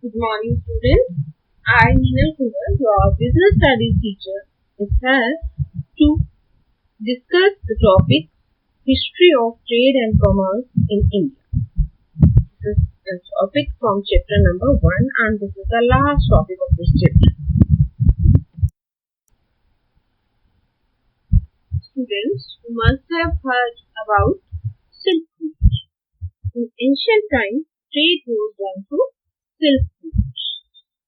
Good morning, students. I, Neenal Kumar, your business studies teacher, is here to discuss the topic History of Trade and Commerce in India. This is a topic from chapter number 1 and this is the last topic of this chapter. Students, you must have heard about Silk Route. In ancient times, trade was done through Silk Route.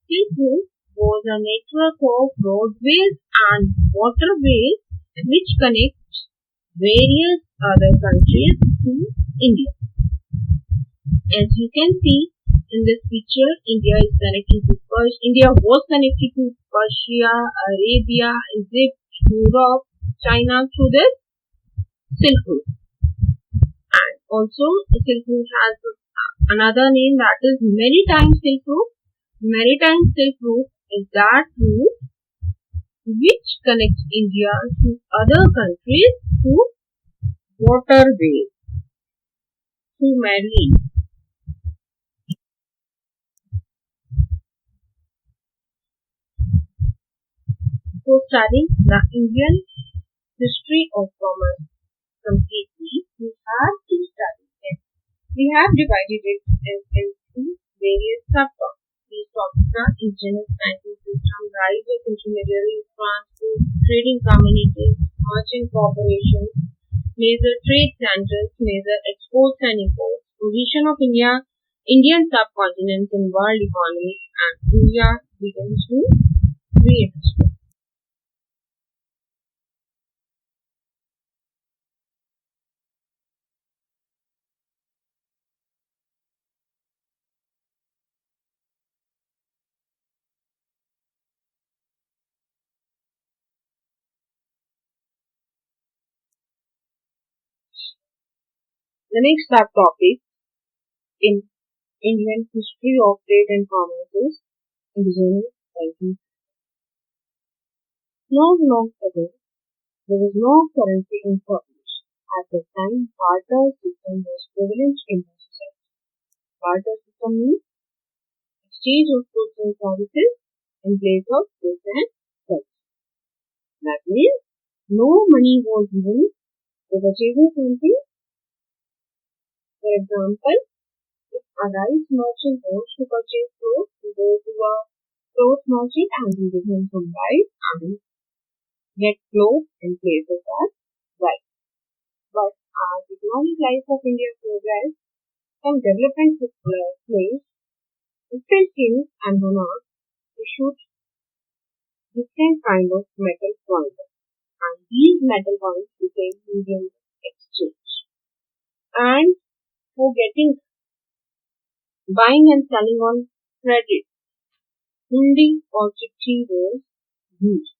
Silk Route was a network of roadways and waterways which connect various other countries to India. As you can see in this picture, India was connected to Persia, Arabia, Egypt, Europe, China through this Silk Route. And also the Silk Route has another name, that is Maritime Silk Route. Maritime Silk Route is that route which connects India to other countries through waterways, through marine. So studying the Indian history of commerce completely, we have to study it. We have divided it into various subtopics. These topics are indigenous banking system, rise of intermediaries, transport, trading communities, merchant corporations, major trade centers, major exports and imports, position of Indian subcontinent in world economy, and India begins to re-explore. The next subtopic in Indian history of trade and commerce is indigenous banking. Long ago, there was no currency in circulation. At that time, barter system was prevalent in the society. Barter system means exchange of goods and services in place of goods and services. That means no money was given for purchasing something. For example, if a rice merchant wants to purchase clothes, he goes to a clothes merchant and he gives him some rice and get clothes in place of that rice. But as economic life of India progressed, some development took place. Different kings and monarchs issued different kind of metal coins, and these metal coins became medium of exchange. And for buying and selling on credit, hundi or chitti was used.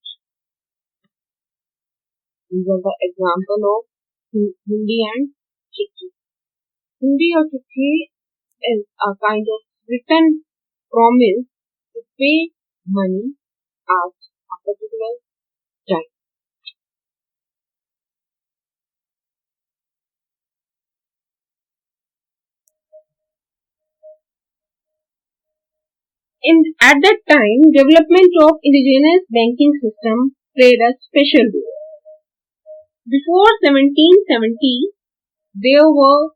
These are the example of hundi and chitti. Hundi or chitti is a kind of written promise to pay money at a particular time. At that time, development of indigenous banking system played a special role. Before 1770, there was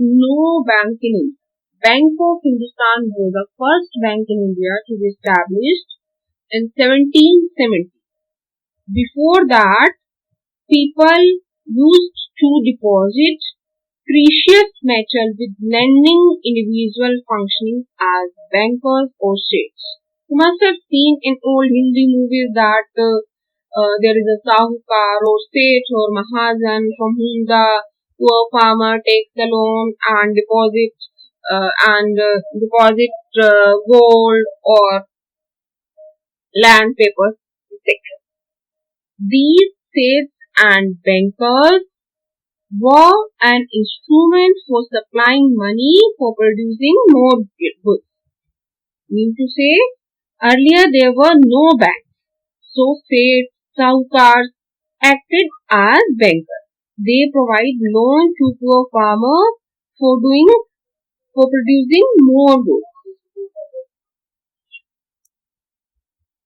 no bank in India. Bank of Hindustan was the first bank in India to be established in 1770. Before that, people used to deposit precious metal with lending individual functioning as bankers or states. You must have seen in old Hindi movies that there is a sahukar or state or mahajan from whom the poor farmer takes the loan and deposit gold or land papers, etc. These states and bankers were an instrument for supplying money for producing more goods. Mean to say, earlier there were no banks, so states, sahukars acted as bankers. They provide loan to poor farmers for producing more goods.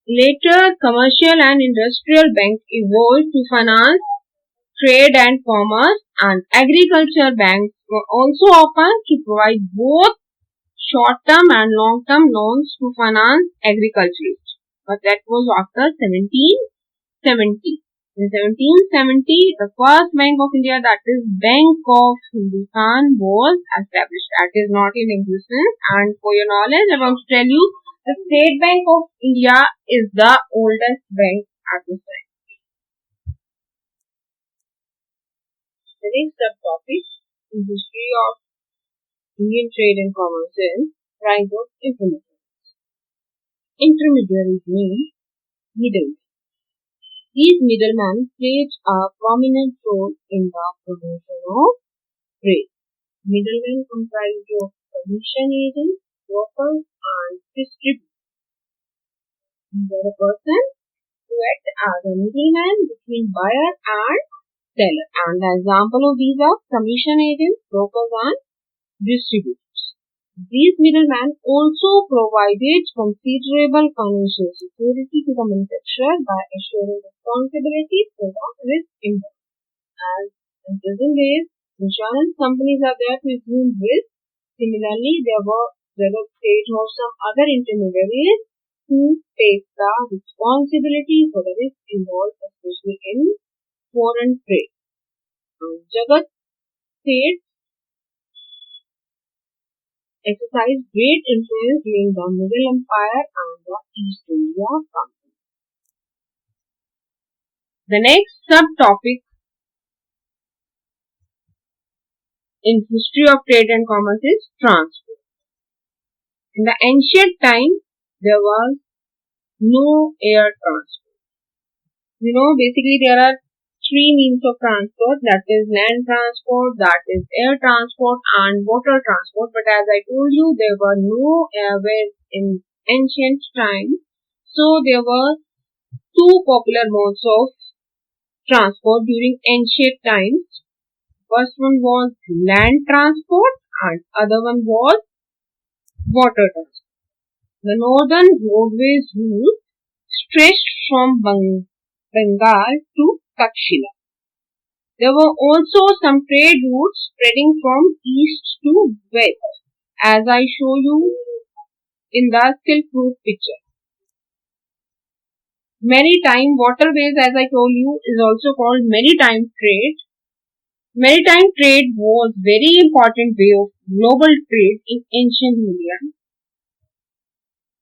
Later, commercial and industrial banks evolved to finance trade and commerce, and agriculture banks were also open to provide both short-term and long-term loans to finance agriculture. But that was after 1770. In 1770, the first Bank of India, that is Bank of Hindustan, was established. That is not in existence. And for your knowledge, I want to tell you, the State Bank of India is the oldest bank at this time. The next subtopic in history of Indian trade and commerce is rise of intermediaries. Intermediaries mean middlemen. These middlemen played a prominent role in the promotion of trade. Middlemen comprised of commission agents, brokers, and distributors. These are a person who act as a middleman between buyer and seller. And the example of these are commission agents, brokers, and distributors. These middlemen also provided considerable financial security to the manufacturer by assuring responsibility for the risk involved. As in present days, insurance companies are there to assume risk. Similarly, there were some other intermediaries who take the responsibility for the risk involved, especially in foreign trade. Jagat Seth exercised great influence during the Mughal Empire and the East India Company. The next subtopic in history of trade and commerce is transport. In the ancient time, there was no air transport. Basically there are three means of transport, that is land transport, that is air transport, and water transport. But as I told you, there were no airways in ancient times. So there were two popular modes of transport during ancient times. First one was land transport and other one was water transport. The northern roadways route stretched from Bengal to Takshila. There were also some trade routes spreading from east to west, as I show you in the Silk Route picture. Maritime waterways, as I told you, is also called maritime trade. Maritime trade was very important way of global trade in ancient India.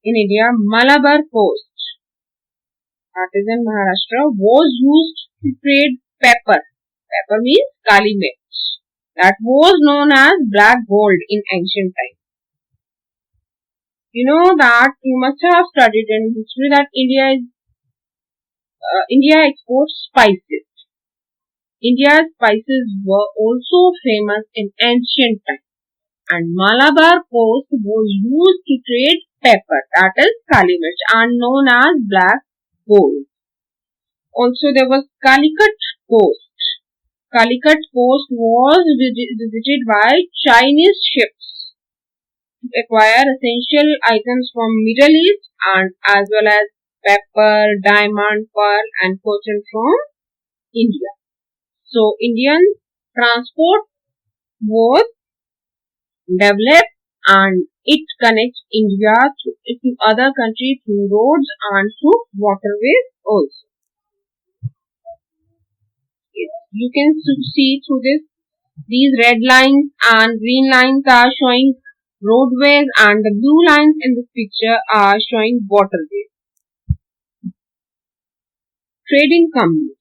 In India, Malabar coast, that is in Maharashtra, was used to trade pepper. Pepper means kali mirch. That was known as black gold in ancient times. You know that you must have studied in history that India exports spices. India's spices were also famous in ancient times, and Malabar coast was used to trade pepper, that is kali mirch, and known as black gold. Also, there was Calicut coast. Calicut coast was visited by Chinese ships to acquire essential items from Middle East and as well as pepper, diamond, pearl and cotton from India. So, Indian transport was developed and it connects India to other countries through roads and through waterways also. You can see through these red lines and green lines are showing roadways and the blue lines in this picture are showing waterways. Trading communities.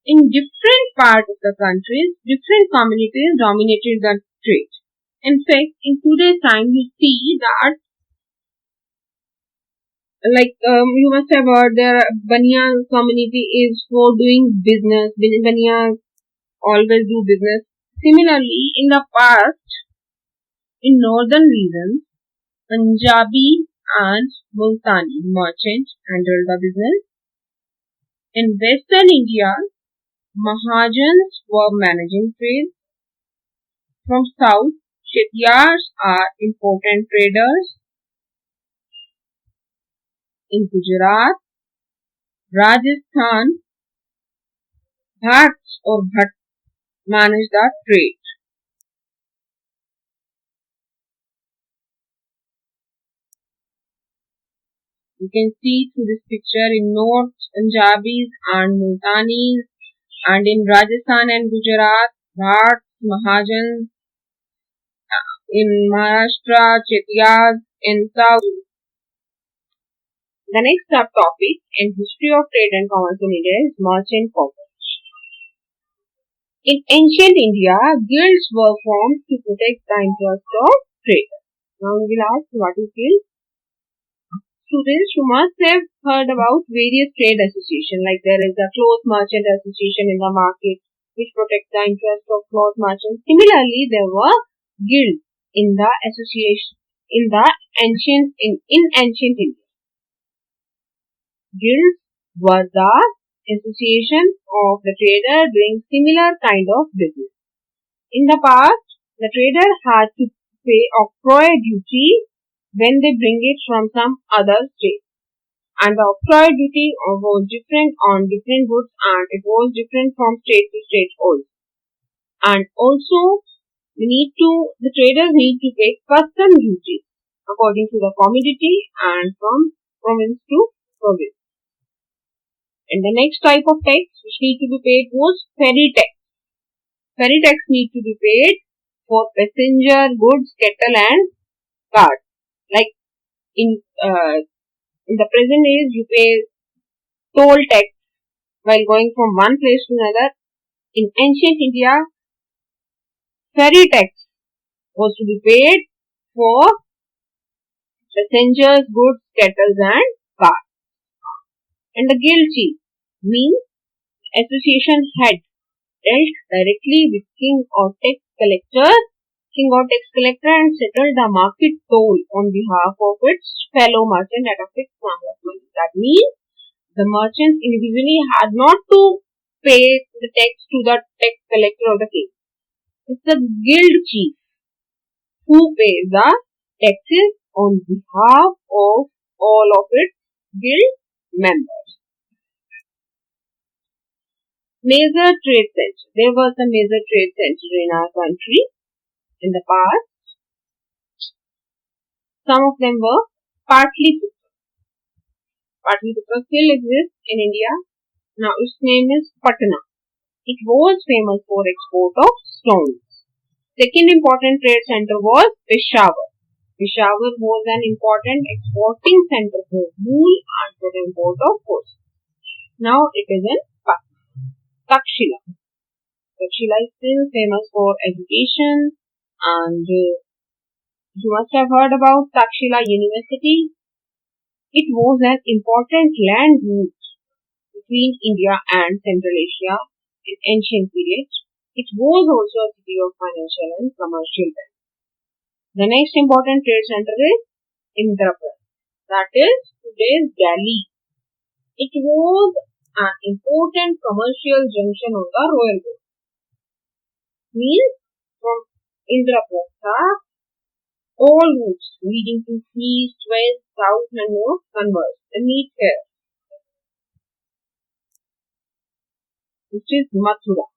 In different parts of the country, different communities dominated the trade. In fact, in today's time, you see that you must have heard their Baniya community is for doing business. Baniya always do business. Similarly, in the past, in northern regions, Punjabi and Multani merchants handled the business. In western India, Mahajans were managing trade. From south, Shetiyars are important traders. In Gujarat, Rajasthan Bhatts or Bhatt manage the trade. You can see through this picture in North Punjabis and Multanis, and in Rajasthan and Gujarat, Bhatts, Mahajans, in Maharashtra, Chetiyas, in South. The next subtopic in history of trade and commerce in India is merchant commerce. In ancient India, guilds were formed to protect the interest of traders. Now we will ask, what is guild? Students, you must have heard about various trade associations, like there is a cloth merchant association in the market which protects the interest of cloth merchants. Similarly, there were guilds in the association in ancient India. Guilds were the association of the trader doing similar kind of business. In the past, the trader had to pay octroi duty when they bring it from some other state. And the octroi duty was different on different goods, and it was different from state to state also. And also, the traders need to pay custom duty according to the commodity and from province to province. And the next type of tax which need to be paid was ferry tax. Ferry tax need to be paid for passenger, goods, cattle and carts. Like in the present days, you pay toll tax while going from one place to another. In ancient India, ferry tax was to be paid for passengers, goods, cattle and carts. And the guild chief means association head dealt directly with king or tax collector and settled the market toll on behalf of its fellow merchant at a fixed sum of money. That means the merchants individually had not to pay the tax to the tax collector or the king. It's the guild chief who pays the taxes on behalf of all of its guild members. Major trade center. There was a major trade center in our country in the past. Some of them were Patliputra. Patliputra still exists in India. Now its name is Patna. It was famous for export of stones. Second important trade center was Peshawar. Peshawar was an important exporting center for wool and for the import of horses. Now it is in Patna. Takshila. Takshila is still famous for education, and you must have heard about Takshila University. It was an important land route between India and Central Asia in ancient periods. It was also a city of financial and commercial wealth. The next important trade center is Indraprastha. That is today's Delhi. It was an important commercial junction on the royal road. Means from Indraprastha, all routes leading to east, west, south and north converge and meet here, which is Mathura.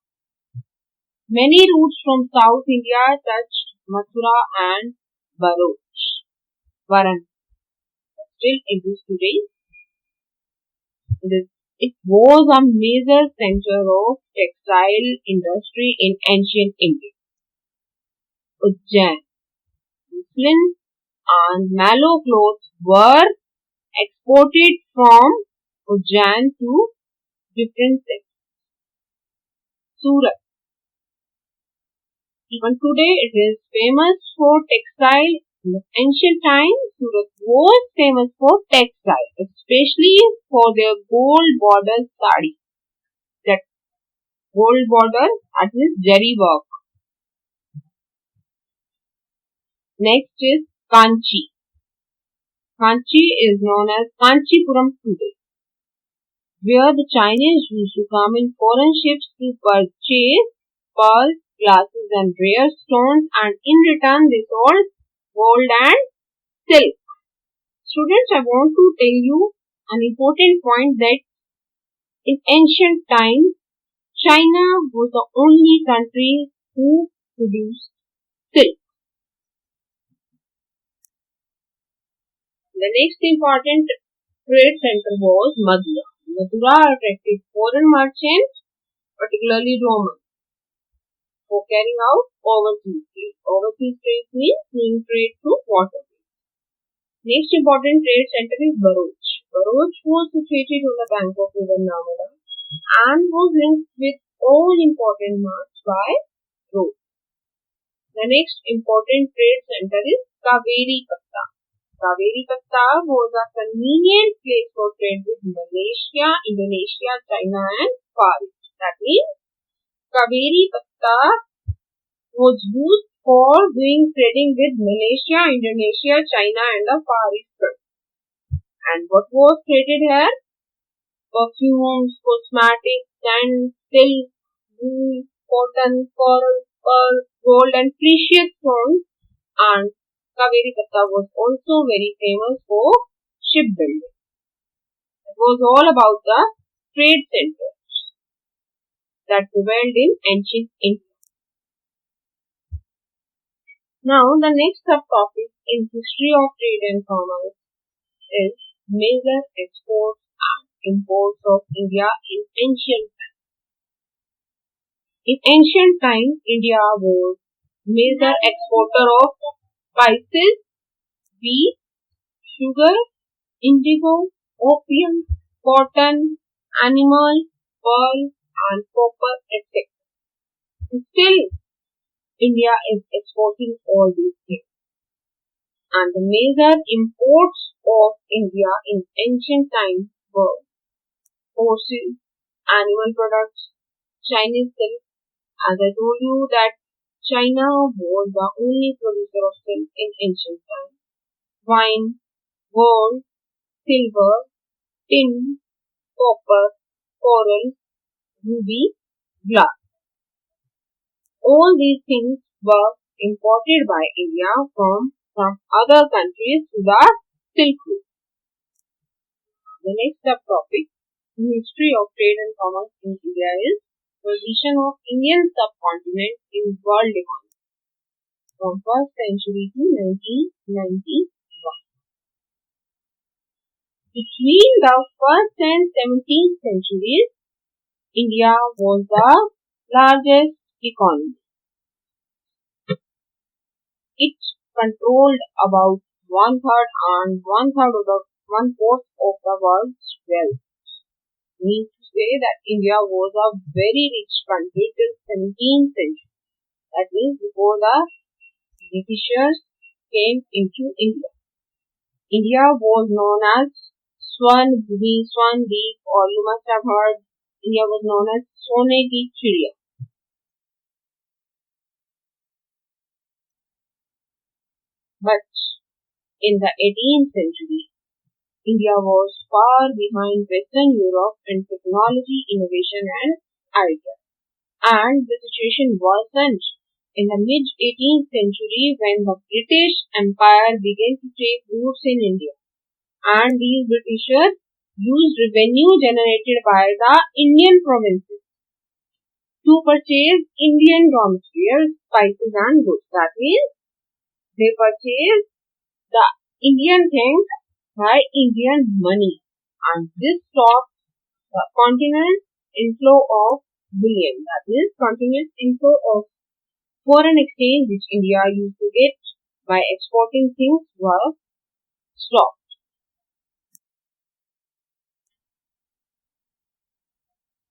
Many routes from South India touched Mathura and Varan. Still exists today. It was a major center of textile industry in ancient India. Ujjain. Muslin and mallow cloth were exported from Ujjain to different cities. Surat. Even today it is famous for textile. In the ancient times, Surat was famous for textile, especially for their gold border sari. That gold border, that is Jari work. Next is Kanchi. Kanchi is known as Kanchipuram today, where the Chinese used to come in foreign ships to purchase pearls, glasses and rare stones, and in return they sold gold and silk. Students, I want to tell you an important point that In ancient times, China was the only country who produced silk. The next important trade center was Mathura. Mathura attracted foreign merchants, particularly Romans, for carrying out overseas trade. Overseas trade means doing trade through waterways. Next important trade center is Bharuch. Bharuch was situated on the bank of river Narmada and was linked with all important marts by road. The next important trade center is Kaveri Katta. Kaveri Katta was a convenient place for trade with Malaysia, Indonesia, China and Far East. That means Kaveri Katta was used for doing trading with Malaysia, Indonesia, China and the Far East. And what was traded here? Perfumes, cosmetics, sand, silk, wool, cotton, coral, pearl, gold and precious stones. And Kaveri Katta was also very famous for shipbuilding. It was all about the trade centers that prevailed in ancient India. Now, the next subtopic in history of trade and commerce is major exports and imports of India in ancient times. In ancient times, India was major exporter of spices, wheat, sugar, indigo, opium, cotton, animal, pearl and copper, etc. Still, India is exporting all these things. And the major imports of India in ancient times were horses, animal products, Chinese silk. As I told you that China was the only producer of silk in ancient times. Wine, gold, silver, tin, copper, coral, ruby, glass. All these things were imported by India from some other countries to the Silk Route. The next subtopic in history of trade and commerce in India is position of Indian subcontinent in world economy from 1st century to 1991. Between the 1st and 17th centuries, India was the largest economy. It controlled about one-third and one-fourth of the world's wealth. Means to say that India was a very rich country till 17th century. That is before the Britishers came into India. India was known as Swandeep, or you must have heard India was known as Sone ki Chiriya. But in the 18th century, India was far behind Western Europe in technology, innovation and ideas. And the situation worsened in the mid-18th century when the British Empire began to take roots in India. And these Britishers used revenue generated by the Indian provinces to purchase Indian raw materials, spices and goods. That means they purchased the Indian things by Indian money, and this stopped the continuous inflow of bullion. That is, continuous inflow of foreign exchange which India used to get by exporting things were stopped.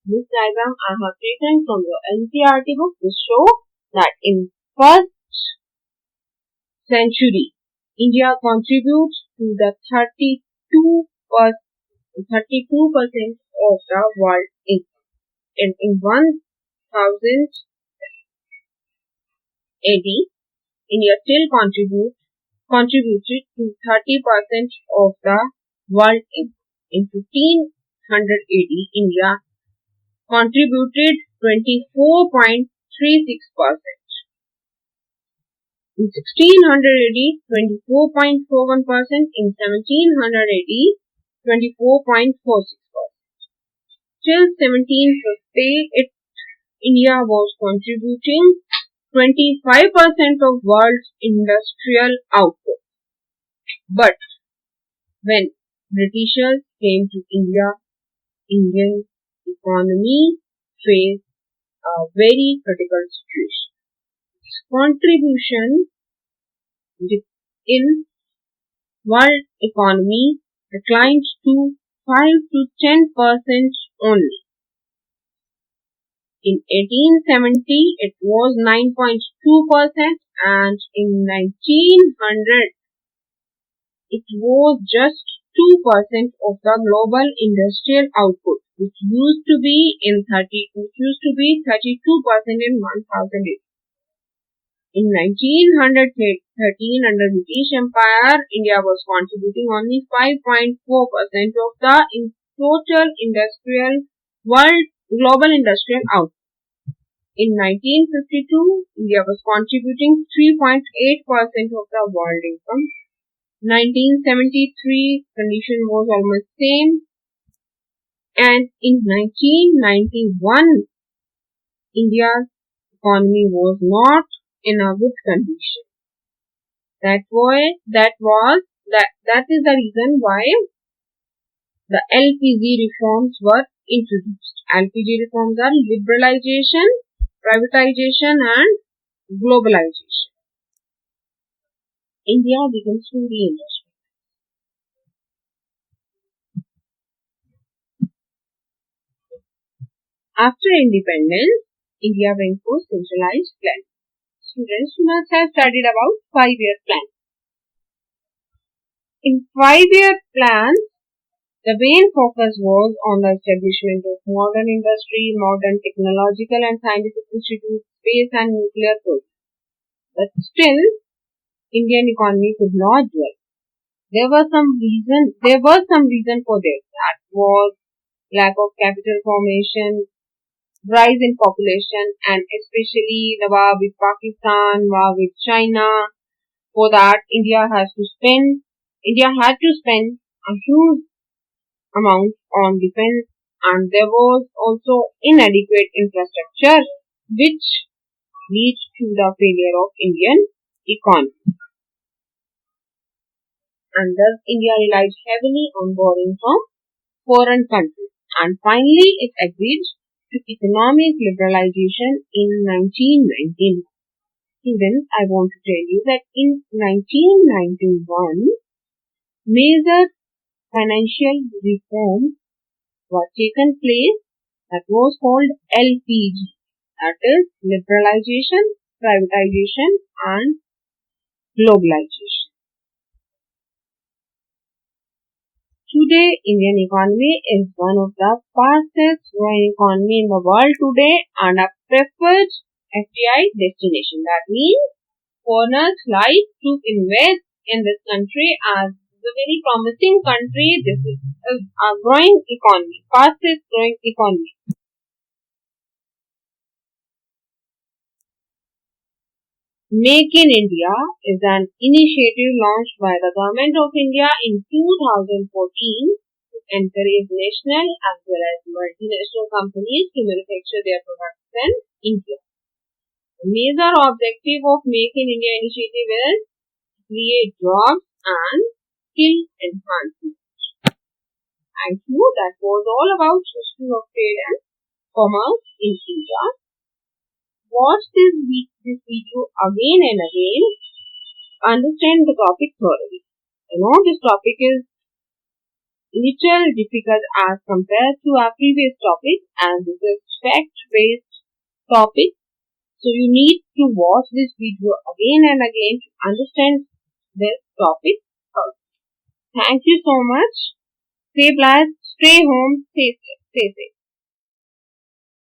This diagram I have taken from your NCERT book to show that in 1st century, India contributes to the 32% of the world income. And in 1000 AD, India still contributed to 30% of the world income. In 1500 AD, India contributed 24.36%. In 1600 AD, 24.41%. In 1700 AD, 24.46%. till 1750, India was contributing 25% of world's industrial output. But when Britishers came to India, Indian economy faced a very critical situation. Its contribution in world economy declined to 5 to 10% only. In 1870, it was 9.2%, and in 1900, it was just 2% of the global industrial output, which used to be 32% in 1000. In 1913, under British Empire, India was contributing only 5.4% of the total global industrial output. In 1952, India was contributing 3.8% of the world income. 1973, condition was almost same. And in 1991, India's economy was not in a good condition. That is the reason why the LPG reforms were introduced. LPG reforms are liberalization, privatization and globalization. India begins to reindustrialize. After independence, India went for centralized planning. Students must have studied about 5-year plan. In 5-year plan, the main focus was on the establishment of modern industry, modern technological and scientific institutes, space and nuclear programs. But still, Indian economy could not dwell. There was some reason for this. That was lack of capital formation, rise in population, and especially the war with Pakistan, war with China. For that, India had to spend a huge amount on defense, and there was also inadequate infrastructure, which leads to the failure of Indian economy. And thus, India relied heavily on borrowing from foreign countries, and finally it agreed to economic liberalization in 1919. Students, I want to tell you that in 1991, major financial reforms were taken place that was called LPG, that is liberalization, privatization and globalization. Today, Indian economy is one of the fastest growing economy in the world today and a preferred FDI destination. That means foreigners like to invest in this country as a very promising country. This is a growing economy, fastest growing economy. Make in India is an initiative launched by the Government of India in 2014 to encourage national as well as multinational companies to manufacture their products in India. The major objective of Make in India initiative is to create jobs and skill enhancement. Thank you. That was all about history of trade and commerce in India. Watch this video again and again. Understand the topic thoroughly. I know this topic is little difficult as compared to our previous topic, and this is fact-based topic. So you need to watch this video again and again to understand this topic thoroughly. Thank you so much. Stay blessed, stay home, stay safe.